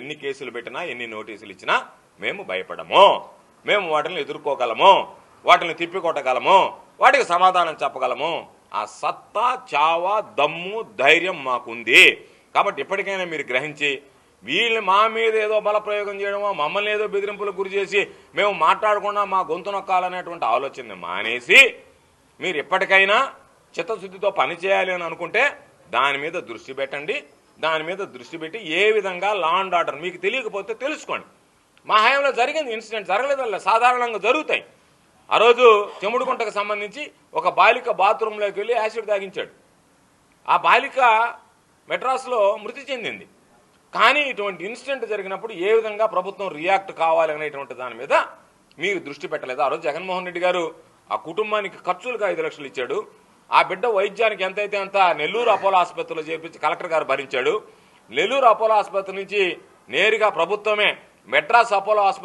ఎన్ని కేసులు పెట్టినా ఎన్ని నోటీసులు ఇచ్చినా మేము భయపడము, మేము వాటిని ఎదుర్కోగలము, వాటిని తిప్పికొట్టగలము, వాటికి సమాధానం చెప్పగలము. ఆ సత్తా, చావా, దమ్ము, ధైర్యం మాకుంది. కాబట్టి ఇప్పటికైనా మీరు గ్రహించి వీళ్ళని మా మీద ఏదో బలప్రయోగం చేయడమో, మమ్మల్ని ఏదో బెదిరింపులకు గురి చేసి మేము మాట్లాడకుండా మా గొంతు నొక్కాలనేటువంటి ఆలోచన మానేసి మీరు ఎప్పటికైనా చిత్తశుద్ధితో పనిచేయాలి అని అనుకుంటే దాని మీద దృష్టి పెట్టండి. దాని మీద దృష్టి పెట్టి ఏ విధంగా లా అండ్ ఆర్డర్ మీకు తెలియకపోతే తెలుసుకోండి. మా హయాంలో జరిగింది ఇన్సిడెంట్, జరగలేదు, సాధారణంగా జరుగుతాయి. ఆ రోజు చెముడుగుంటకు సంబంధించి ఒక బాలిక బాత్రూంలోకి వెళ్ళి యాసిడ్ తాగించాడు. ఆ బాలిక మెడ్రాస్లో మృతి చెందింది. కానీ ఇటువంటి ఇన్సిడెంట్ జరిగినప్పుడు ఏ విధంగా ప్రభుత్వం రియాక్ట్ కావాలి అనేటువంటి దాని మీద మీరు దృష్టి పెట్టలేదు. ఆ రోజు జగన్మోహన్ రెడ్డి గారు ఆ కుటుంబానికి ఖర్చులకు 5 లక్షలు ఇచ్చాడు. ఆ బిడ్డ వైద్యానికి ఎంతైతే అంత నెల్లూరు అపోలో ఆసుపత్రిలో చేర్పించి కలెక్టర్ గారు భరించాడు. నెల్లూరు అపోలో ఆసుపత్రి నుంచి నేరుగా ప్రభుత్వమే మెడ్రాస్ అపోలో ఆసుపత్రి